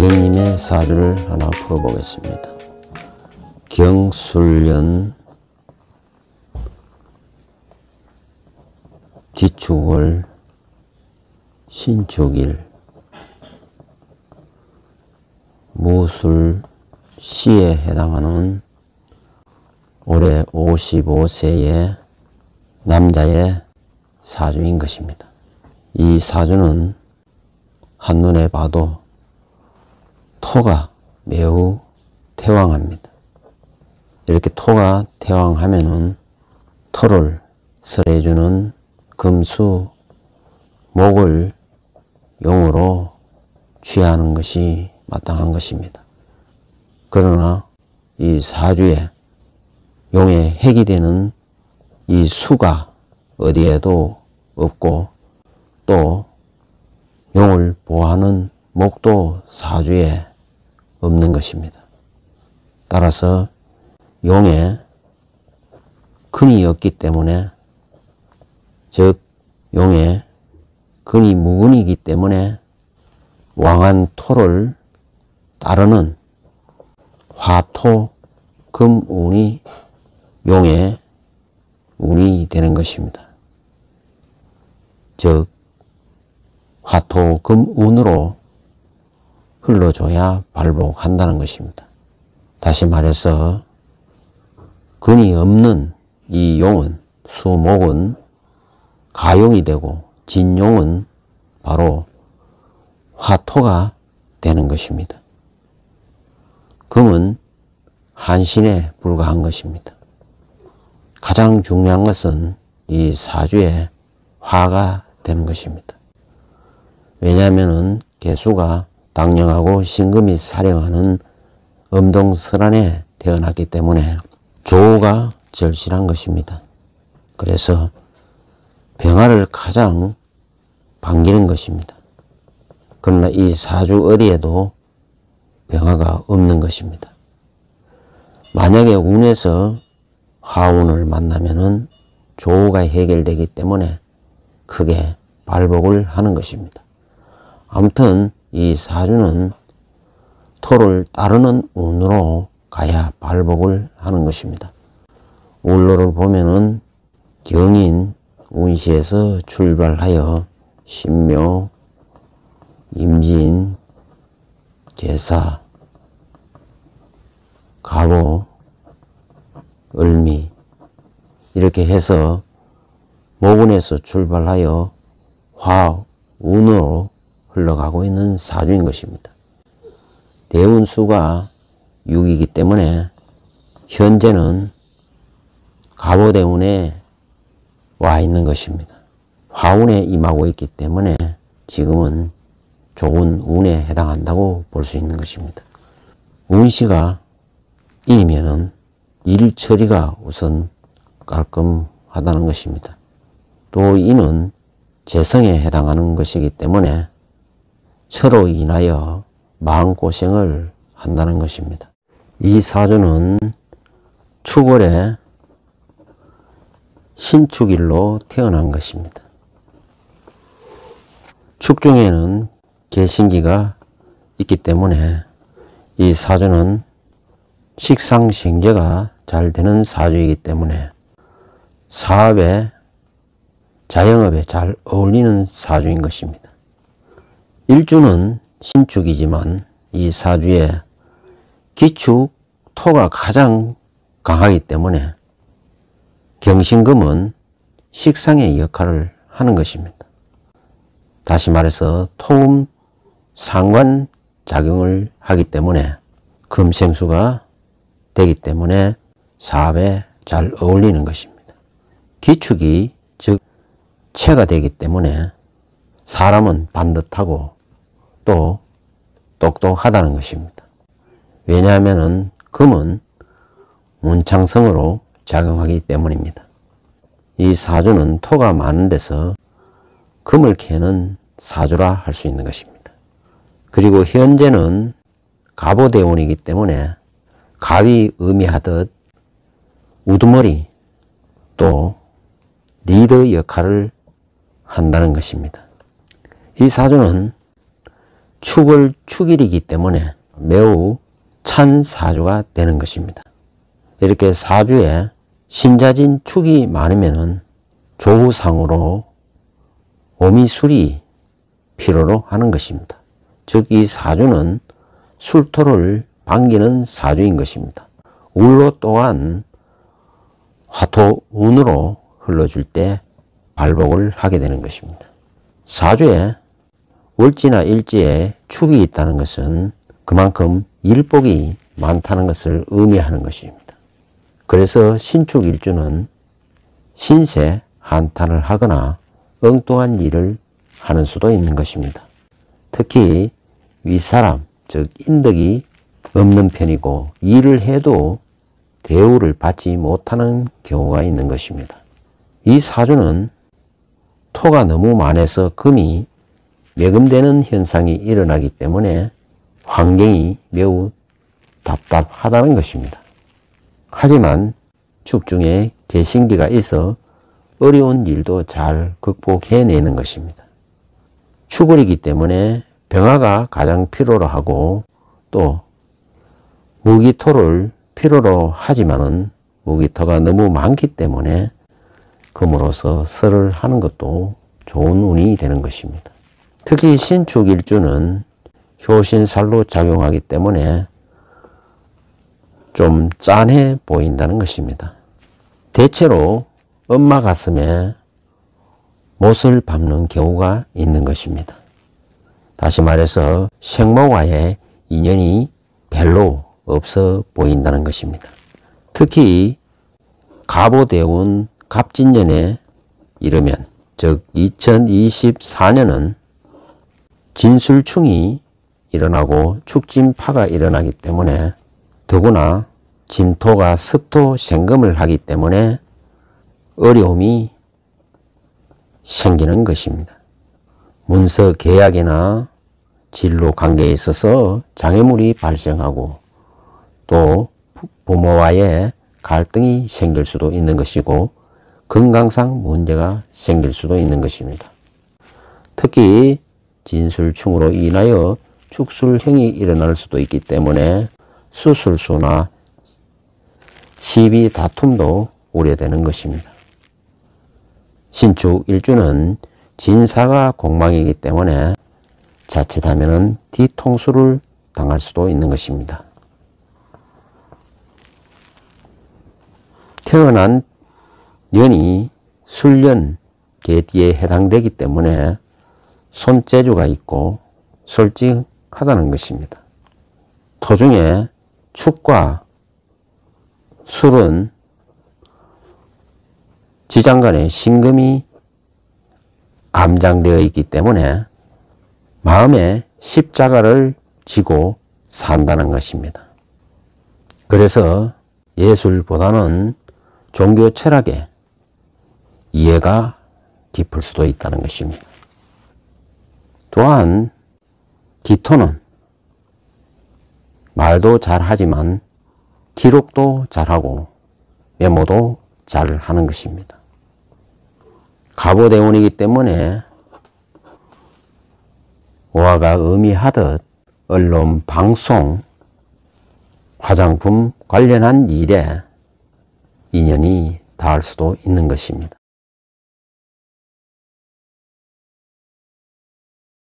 선생님의 사주를 하나 풀어보겠습니다. 경술년 기축월 신축일 무술시에 해당하는 올해 55세의 남자의 사주인 것입니다. 이 사주는 한눈에 봐도 토가 매우 태왕합니다. 이렇게 토가 태왕하면은 토를 설해주는 금수, 목을 용으로 취하는 것이 마땅한 것입니다. 그러나 이 사주에 용의 핵이 되는 이 수가 어디에도 없고 또 용을 보호하는 목도 사주에 없는 것입니다. 따라서 용에 근이 없기 때문에, 즉 용에 근이 무근이기 때문에 왕한 토를 따르는 화토 금운이 용의 운이 되는 것입니다. 즉 화토 금운으로 흘러줘야 발복한다는 것입니다. 다시 말해서 근이 없는 이 용은, 수목은 가용이 되고 진용은 바로 화토가 되는 것입니다. 금은 한신에 불과한 것입니다. 가장 중요한 것은 이 사주에 화가 되는 것입니다. 왜냐하면 개수가 당령하고 신금이 사령하는 음동설안에 태어났기 때문에 조우가 절실한 것입니다. 그래서 병화를 가장 반기는 것입니다. 그러나 이 사주 어디에도 병화가 없는 것입니다. 만약에 운에서 화운을 만나면은 조우가 해결되기 때문에 크게 발복을 하는 것입니다. 아무튼 이 사주는 토를 따르는 운으로 가야 발복을 하는 것입니다. 울로를 보면은 경인 운시에서 출발하여 신묘, 임진, 제사, 갑오, 을미 이렇게 해서 목운에서 출발하여 화운으로 흘러가고 있는 사주인 것입니다. 대운수가 6이기 때문에 현재는 갑오대운에 와 있는 것입니다. 화운에 임하고 있기 때문에 지금은 좋은 운에 해당한다고 볼 수 있는 것입니다. 운시가 이면은 일 처리가 우선 깔끔하다는 것입니다. 또 이는 재성에 해당하는 것이기 때문에 처로 인하여 마음고생을 한다는 것입니다. 이 사주는 축월에 신축일로 태어난 것입니다. 축중에는 개신기가 있기 때문에 이 사주는 식상생재가 잘 되는 사주이기 때문에 사업에 자영업에 잘 어울리는 사주인 것입니다. 일주는 신축이지만 이 사주에 기축 토가 가장 강하기 때문에 경신금은 식상의 역할을 하는 것입니다. 다시 말해서 토금 상관 작용을 하기 때문에 금생수가 되기 때문에 사업에 잘 어울리는 것입니다. 기축이 즉 체가 되기 때문에 사람은 반듯하고 또 똑똑하다는 것입니다. 왜냐하면 금은 문창성으로 작용하기 때문입니다. 이 사주는 토가 많은 데서 금을 캐는 사주라 할 수 있는 것입니다. 그리고 현재는 갑오대운이기 때문에 갑이 의미하듯 우두머리 또 리더 역할을 한다는 것입니다. 이 사주는 축을 축일이기 때문에 매우 찬 사주가 되는 것입니다. 이렇게 사주에 신자진 축이 많으면 조후상으로 오미술이 필요로 하는 것입니다. 즉 이 사주는 술토를 반기는 사주인 것입니다. 울로 또한 화토운으로 흘러줄 때 발복을 하게 되는 것입니다. 사주에 월지나 일지에 축이 있다는 것은 그만큼 일복이 많다는 것을 의미하는 것입니다. 그래서 신축일주는 신세 한탄을 하거나 엉뚱한 일을 하는 수도 있는 것입니다. 특히 윗사람, 즉 인덕이 없는 편이고 일을 해도 대우를 받지 못하는 경우가 있는 것입니다. 이 사주는 토가 너무 많아서 금이 매금되는 현상이 일어나기 때문에 환경이 매우 답답하다는 것입니다. 하지만 축 중에 개신기가 있어 어려운 일도 잘 극복해내는 것입니다. 축을이기 때문에 병화가 가장 필요로 하고 또 무기토를 필요로 하지만은 무기토가 너무 많기 때문에 금으로서 설을 하는 것도 좋은 운이 되는 것입니다. 특히 신축일주는 효신살로 작용하기 때문에 좀 짠해 보인다는 것입니다. 대체로 엄마 가슴에 못을 밟는 경우가 있는 것입니다. 다시 말해서 생모와의 인연이 별로 없어 보인다는 것입니다. 특히 갑오대운 갑진년에 이르면 즉 2024년은 진술충이 일어나고 축진파가 일어나기 때문에 더구나 진토가 습토 생금을 하기 때문에 어려움이 생기는 것입니다. 문서 계약이나 진로 관계에 있어서 장애물이 발생하고 또 부모와의 갈등이 생길 수도 있는 것이고 건강상 문제가 생길 수도 있는 것입니다. 특히 진술충으로 인하여 축술형이 일어날 수도 있기 때문에 수술수나 시비 다툼도 우려되는 것입니다. 신축 일주는 진사가 공망이기 때문에 자칫하면 뒤통수를 당할 수도 있는 것입니다. 태어난 년이 술년 개띠에 해당되기 때문에 손재주가 있고 솔직하다는 것입니다. 토중에 축과 술은 지장간에 신금이 암장되어 있기 때문에 마음에 십자가를 지고 산다는 것입니다. 그래서 예술보다는 종교 철학에 이해가 깊을 수도 있다는 것입니다. 또한 기토는 말도 잘하지만 기록도 잘하고 메모도 잘하는 것입니다. 갑오대운이기 때문에 오화가 의미하듯 언론, 방송, 화장품 관련한 일에 인연이 닿을 수도 있는 것입니다.